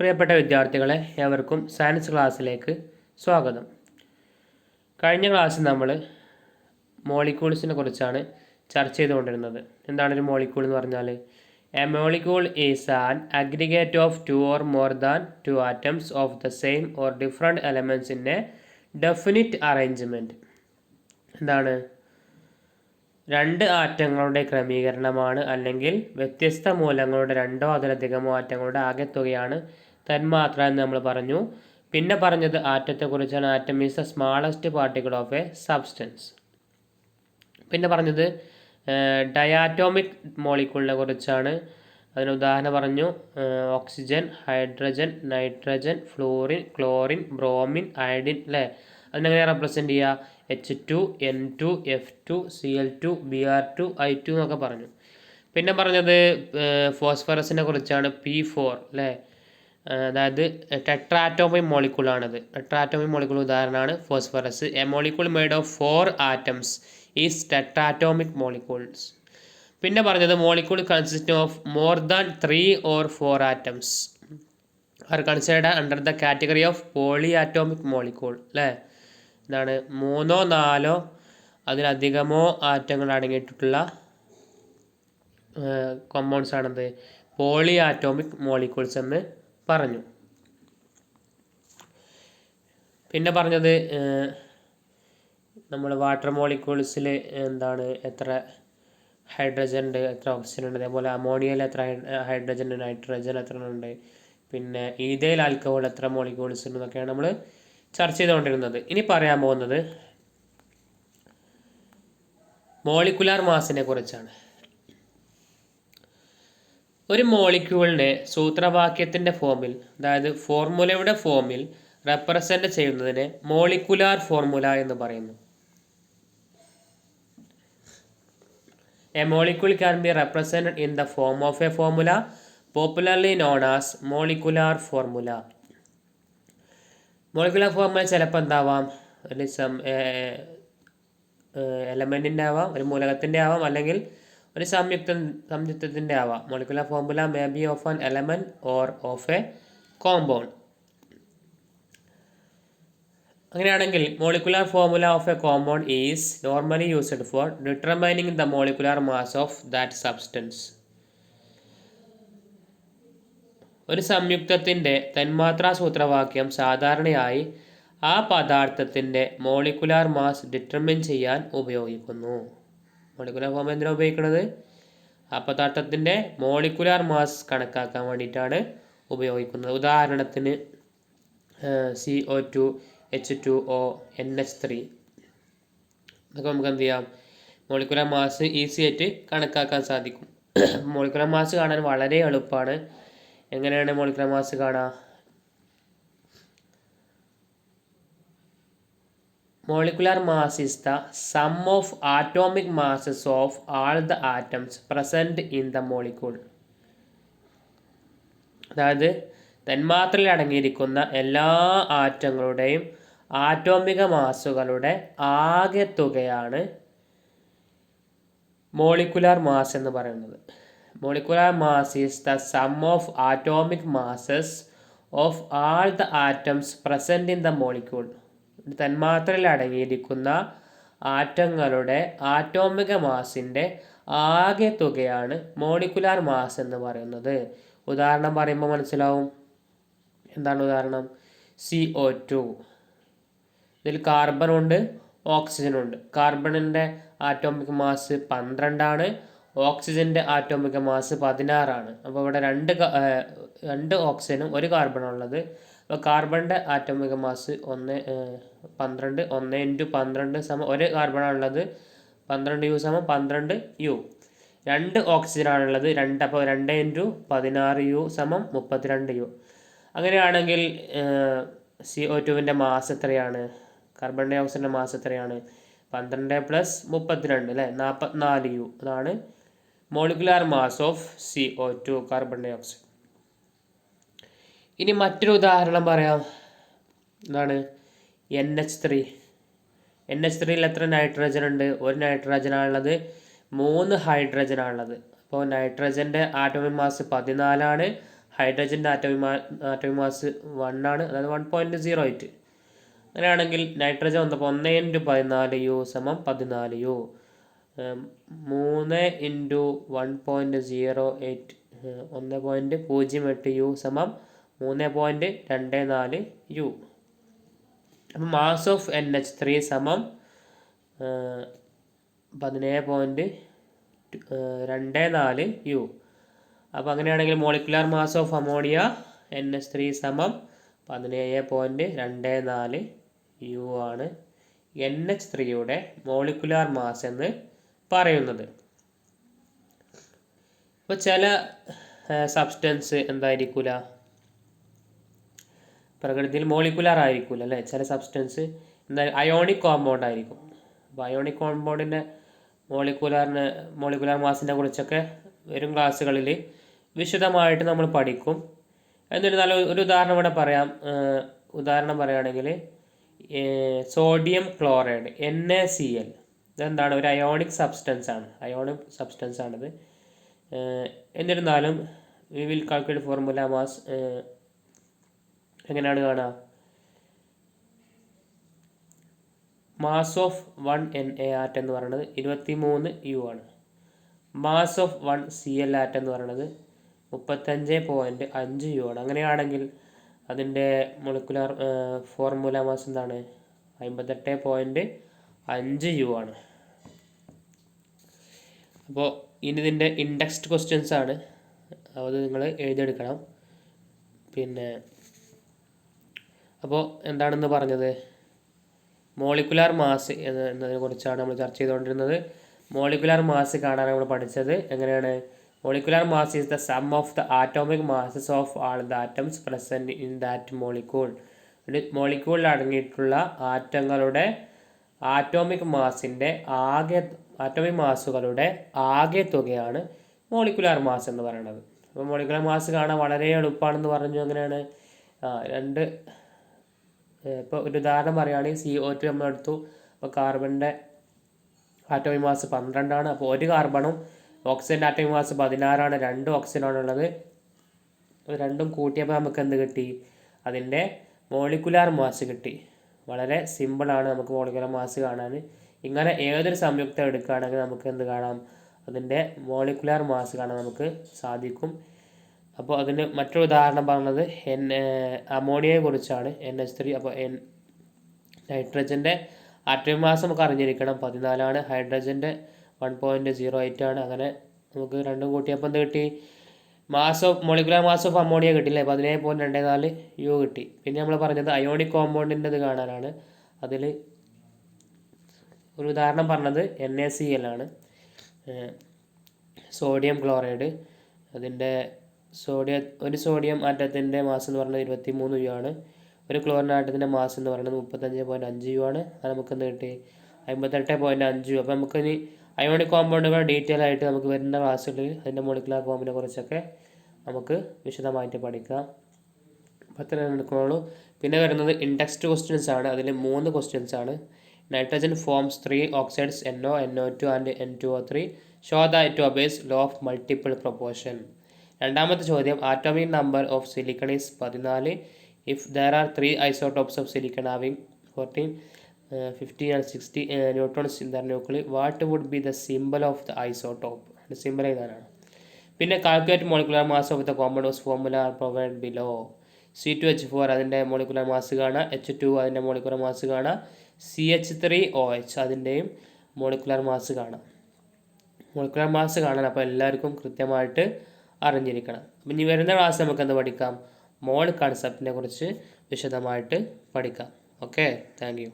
പ്രിയപ്പെട്ട വിദ്യാർത്ഥികളെ, ഏവർക്കും സയൻസ് ക്ലാസ്സിലേക്ക് സ്വാഗതം. കഴിഞ്ഞ ക്ലാസ്സിൽ നമ്മൾ മോളിക്യൂൾസിനെ കുറിച്ചാണ് ചർച്ച ചെയ്തുകൊണ്ടിരുന്നത്. എന്താണ് ഒരു മോളിക്യൂൾ എന്ന് പറഞ്ഞാൽ? A molecule is an aggregate of 2 or more than 2 atoms of the same or different elements in a definite arrangement. എന്താണ്? 2 ആറ്റങ്ങളുടെ ക്രമീകരണമാണ്, അല്ലെങ്കിൽ വ്യത്യസ്ത മൂലങ്ങളുടെ 2 അതിലധികമോ ആറ്റങ്ങളുടെ ആകെത്തുകയാണ് തന്മാത്ര എന്ന് നമ്മൾ പറഞ്ഞു. പിന്നെ പറഞ്ഞത് ആറ്റത്തെക്കുറിച്ചാണ്. Atom is the smallest particle of a substance. പിന്നെ പറഞ്ഞത് ഡയാറ്റോമിക് മോളിക്യൂളിനെ കുറിച്ചാണ്. അതിന് ഉദാഹരണം പറഞ്ഞു. Oxygen, hydrogen, nitrogen, fluorine, chlorine, bromine, iodine, അല്ലേ? അതിനെങ്ങനെ റെപ്രസെൻറ്റ് ചെയ്യുക? H2, N2, F2, Cl2, Br2, I2 എന്നൊക്കെ പറഞ്ഞു. പിന്നെ പറഞ്ഞത് ഫോസ്ഫറസിനെ കുറിച്ചാണ്. P4, അല്ലേ? അതായത് ടെട്രാറ്റോമിക് മോളിക്യൂളാണത്. ടെട്രാറ്റോമിക് മോളിക്യൂൾ ഉദാഹരണമാണ് phosphorus. A molecule made of 4 atoms is tetratomic molecules. പിന്നെ പറഞ്ഞത് molecule consist of more than 3 or 4 atoms are considered under the category of polyatomic molecule, അല്ലേ? എന്താണ്? 3 or 4 അതിലധികമോ ആറ്റങ്ങൾ അടങ്ങിയിട്ടുള്ള കോമ്പൗണ്ട്സ് ആണത് പോളി ആറ്റോമിക് മോളിക്യൂൾസ് എന്ന് പറഞ്ഞു. പിന്നെ പറഞ്ഞത് നമ്മൾ വാട്ടർ മോളിക്യൂൾസിൽ എന്താണ്, എത്ര ഹൈഡ്രജൻ ഉണ്ട്, എത്ര ഓക്സിജൻ ഉണ്ട്, അതേപോലെ അമോണിയയിൽ എത്ര ഹൈഡ്രജൻ ഉണ്ട്, നൈട്രജൻ എത്ര ഉണ്ട്, പിന്നെ ഈഥൈൽ ആൽക്കഹോൾ എത്ര മോളിക്യൂൾസ് ഉണ്ട് എന്നൊക്കെയാണ് നമ്മൾ ചർച്ച ചെയ്തുകൊണ്ടിരുന്നത്. ഇനി പറയാൻ പോകുന്നത് മോളിക്കുലാർ മാസിനെ കുറിച്ചാണ്. ഒരു മോളിക്യൂളിനെ സൂത്രവാക്യത്തിൻ്റെ ഫോമിൽ, അതായത് ഫോർമുലയുടെ ഫോമിൽ റെപ്രസെൻ്റ് ചെയ്യുന്നതിനെ മോളിക്കുലാർ ഫോർമുല എന്ന് പറയുന്നു. A molecule can be represented in the form of A formula popularly known as molecular formula. Molecular formula ചിലപ്പോൾ എന്താവാം? ഒരു എലമെൻറ്റിൻ്റെ ആവാം, ഒരു മൂലകത്തിൻ്റെ ആവാം, അല്ലെങ്കിൽ ഒരു സംയുക്തത്തിൻ്റെ ആവാം. Molecular formula may be of an element or of a compound. അങ്ങനെയാണെങ്കിൽ molecular formula of a compound is normally used for determining the molecular mass of that substance. ഒരു സംയുക്തത്തിൻ്റെ തന്മാത്രാ സൂത്രവാക്യം സാധാരണയായി ആ പദാർത്ഥത്തിൻ്റെ മോളിക്കുലാർ മാസ് ഡിറ്റർമിൻ ചെയ്യാൻ ഉപയോഗിക്കുന്നു. മോളിക്കുലാർ ഫോർമുല എന്തിനാണ് ഉപയോഗിക്കുന്നത്? ആ പദാർത്ഥത്തിൻ്റെ മോളിക്കുലാർ മാസ് കണക്കാക്കാൻ വേണ്ടിയിട്ടാണ് ഉപയോഗിക്കുന്നത്. ഉദാഹരണത്തിന് CO2, H2O, NH3 ഇതൊക്കെ നമുക്ക് എന്ത് ചെയ്യാം? മോളിക്കുലാർ മാസ് ഈസി ആയിട്ട് കണക്കാക്കാൻ സാധിക്കും. മോളിക്കുലാർ മാസ് കാണാൻ വളരെ എളുപ്പമാണ്. എങ്ങനെയാണ് മോളിക്കുലാർ മാസ് കാണുക? Molecular mass is the sum of atomic masses of all the atoms present in the molecule. അതായത് തന്മാത്രയിൽ അടങ്ങിയിരിക്കുന്ന എല്ലാ ആറ്റങ്ങളുടെയും ആറ്റോമിക മാസുകളുടെ ആകെത്തുകയാണ് മോളിക്കുലാർ മാസ് എന്ന് പറയുന്നത്. Molecular mass is the sum of atomic masses of all the atoms present in the molecule. തന്മാത്രയിൽ അടങ്ങിയിരിക്കുന്ന ആറ്റങ്ങളുടെ ആറ്റോമിക മാസിൻ്റെ ആകെത്തുകയാണ് മോളിക്കുലാർ മാസ് എന്ന് പറയുന്നത്. ഉദാഹരണം പറയുമ്പോൾ മനസ്സിലാവും. എന്താണ് ഉദാഹരണം? CO2. ഇതിൽ കാർബണുണ്ട്, ഓക്സിജനുണ്ട്. കാർബണിൻ്റെ ആറ്റോമിക് മാസ് 12 ഓക്സിജൻ്റെ ആറ്റോമിക മാസ് 16. അപ്പോൾ ഇവിടെ രണ്ട് ഓക്സിജനും ഒരു കാർബണുള്ളത്. അപ്പോൾ കാർബണിൻ്റെ ആറ്റോമിക മാസ് 12, 1 × 12 സമം ഒരു കാർബണാണുള്ളത് 12U സമം 12U. 2 ഓക്സിജനാണുള്ളത് 2, അപ്പോൾ 2 × 16U സമം 32U. അങ്ങനെയാണെങ്കിൽ CO2വിൻ്റെ മാസ് എത്രയാണ്? കാർബൺ ഡൈ ഓക്സൈഡിൻ്റെ മാസ് എത്രയാണ്? 12 + 32, അല്ലേ? 44U. അതാണ് molecular mass of CO2, carbon dioxide. ഇനി മറ്റൊരു ഉദാഹരണം പറയാം. എന്താണ്? NH3. NH3യിൽ എത്ര നൈട്രജൻ ഉണ്ട്? ഒരു നൈട്രജനാണുള്ളത്, 3 ഹൈഡ്രജനാണുള്ളത്. അപ്പോൾ നൈട്രജൻ്റെ ആറ്റോമിക് മാസ് 14, ഹൈഡ്രജൻ്റെ ആറ്റോമിക് മാസ് 1 ആണ്, അതായത് 1.08. അങ്ങനെയാണെങ്കിൽ നൈട്രജൻ വന്നപ്പോൾ 1 × 14U = 14U. 3 × 1.08 1.08U = 3.24U. അപ്പം മാസ് ഓഫ് NH3 17.24U. അപ്പോൾ അങ്ങനെയാണെങ്കിൽ molecular mass of ammonia NH3 17.24U ആണ് NH3യുടെ മോളിക്കുലാർ മാസ് എന്ന് പറയുന്നത്. അപ്പോൾ ചില സബ്സ്റ്റൻസ് എന്തായിരിക്കില്ല, പ്രകൃതിയിൽ മോളിക്കുലാർ ആയിരിക്കില്ല അല്ലേ. ചില സബ്സ്റ്റൻസ് എന്തായാലും അയോണിക് കോമ്പൗണ്ട് ആയിരിക്കും. അപ്പോൾ അയോണിക് കോമ്പൗണ്ടിൻ്റെ മോളിക്കുലാർ മാസിനെ കുറിച്ചൊക്കെ വരും ക്ലാസ്സുകളിൽ വിശദമായിട്ട് നമ്മൾ പഠിക്കും. എന്നിരുന്നാലും ഒരു ഉദാഹരണം ഇവിടെ പറയാം. ഉദാഹരണം പറയുകയാണെങ്കിൽ സോഡിയം ക്ലോറൈഡ് NaCl ഇതെന്താണ്, ഒരു അയോണിക് സബ്സ്റ്റൻസ് ആണിത്. എന്നിരുന്നാലും we will calculate formula mass എങ്ങനെയാണ് കാണുക? മാസ് ഓഫ് 1 Na ആറ്റം എന്ന് പറയുന്നത് 23U ആണ്. മാസ് ഓഫ് 1 Cl ആറ്റം എന്ന് പറയുന്നത് 35.5U ആണ്. അങ്ങനെയാണെങ്കിൽ അതിൻ്റെ മോളിക്കുലാർ ഫോർമുല മാസ് എന്താണ്? 58.5U ആണ്. അപ്പോൾ ഇനി ഇതിൻ്റെ ഇൻഡെക്സ്ഡ് ക്വസ്റ്റ്യൻസ് ആണ്, അത് നിങ്ങൾ എഴുതിയെടുക്കണം. അപ്പോൾ എന്താണെന്ന് പറഞ്ഞത്, മോളിക്കുലാർ മാസ് എന്നതിനെ കുറിച്ചാണ് നമ്മൾ ചർച്ച ചെയ്തുകൊണ്ടിരുന്നത്. മോളിക്കുലാർ മാസ് കാണാൻ നമ്മൾ പഠിച്ചത് എങ്ങനെയാണ്? Molecular mass is the sum of the atomic masses of all the atoms present in that molecule. മോളിക്യൂളിൽ അടങ്ങിയിട്ടുള്ള ആറ്റങ്ങളുടെ ആറ്റോമിക് മാസുകളുടെ ആകെ തുകയാണ് മോളിക്കുലാർ മാസ് എന്ന് പറയുന്നത്. അപ്പോൾ മോളിക്കുലാർ മാസ് കാണാൻ വളരെ എളുപ്പമാണെന്ന് പറഞ്ഞു. എങ്ങനെയാണ്? ഇപ്പോൾ ഒരു ഉദാഹരണം പറയുകയാണെങ്കിൽ CO2 നമ്മൾ എടുത്തു. അപ്പോൾ കാർബണിൻ്റെ ആറ്റോമിക് മാസ് 12 ആണ്. അപ്പോൾ ഒരു കാർബണും ഓക്സിജൻ്റെ ആറ്റോമിക് മാസ് 16 ആണ്. 2 ഓക്സിജനാണുള്ളത്. രണ്ടും കൂട്ടിയപ്പോൾ നമുക്ക് എന്ത് കിട്ടി? അതിൻ്റെ മോളിക്കുലാർ മാസ് കിട്ടി. വളരെ സിമ്പിളാണ് നമുക്ക് മോളിക്കുലാർ മാസ് കാണാൻ. ഇങ്ങനെ ഏതൊരു സംയുക്തം എടുക്കുകയാണെങ്കിൽ നമുക്ക് എന്ത് കാണാം? അതിൻ്റെ മോളിക്കുലാർ മാസ് കാണാൻ നമുക്ക് സാധിക്കും. അപ്പോൾ അതിന് മറ്റൊരു ഉദാഹരണം പറഞ്ഞത് അമോണിയയെ കുറിച്ചാണ്, NH3. അപ്പോൾ നൈട്രജൻ്റെ ആറ്റോമിക് മാസ് നമുക്ക് അറിഞ്ഞിരിക്കണം, 14 ആണ്. ഹൈഡ്രജൻ്റെ 1.08 ആണ്. അങ്ങനെ നമുക്ക് രണ്ടും കൂട്ടിയപ്പോൾ എന്ത് കിട്ടി? മോളിക്കുലാർ മാസ് ഓഫ് അമോണിയ കിട്ടില്ലേ, 17.24U കിട്ടി. പിന്നെ നമ്മൾ പറഞ്ഞത് അയോണിക് കോമ്പൗണ്ടിൻ്റെ ഇത് കാണാനാണ്. അതിൽ ഒരു ഉദാഹരണം പറഞ്ഞത് NaCl ആണ്, സോഡിയം ക്ലോറൈഡ്. അതിൻ്റെ ഒരു സോഡിയം ആറ്റത്തിൻ്റെ മാസ് എന്ന് പറയുന്നത് 23U ആണ്. ഒരു ക്ലോറിൻ ആറ്റത്തിൻ്റെ മാസ് എന്ന് പറയുന്നത് 35.5U ആണ്. അത് നമുക്ക് എന്ത് കിട്ടി? 58.5U. അപ്പോൾ നമുക്കിനി അയോണിക് കോമ്പൗണ്ടുകൾ ഡീറ്റെയിൽ ആയിട്ട് നമുക്ക് വരുന്ന ക്ലാസ്സുകളിൽ അതിൻ്റെ മോളിക്കുലാർ ഫോമിനെ കുറിച്ചൊക്കെ നമുക്ക് വിശദമായിട്ട് പഠിക്കാം. അപ്പോൾ അത്ര എടുക്കുന്നുള്ളൂ. പിന്നെ വരുന്നത് ഇൻഡെക്സ്ഡ് ക്വസ്റ്റ്യൻസ് ആണ്. അതിൽ 3 ക്വസ്റ്റ്യൻസ് ആണ്. Nitrogen forms 3 oxides NO, NO2 and N2O3. Show the it obeys law of multiple proportion. രണ്ടാമത്തെ ചോദ്യം, atomic number of silicon is 14. If there are 3 isotopes of silicon having 14, 50 and 60 neutrons in their nuclear, what would be the symbol of the isotope? Symbol എഴുതാനാണ്. പിന്നെ calculate molecular mass of the compounds formula are provide below. C2H4 അതിൻ്റെ molecular mass കാണുക, H2 അതിൻ്റെ molecular mass കാണുക, CH3OH അതിൻ്റെയും molecular mass കാണാം. Molecular mass കാണാൻ അപ്പോൾ എല്ലാവർക്കും കൃത്യമായിട്ട് അറിഞ്ഞിരിക്കണം. അപ്പം ഇനി വരുന്ന ക്ലാസ് നമുക്ക് എന്ത് പഠിക്കാം? മോൾ കൺസെപ്റ്റിനെ കുറിച്ച് വിശദമായിട്ട് പഠിക്കാം. Okay, thank you.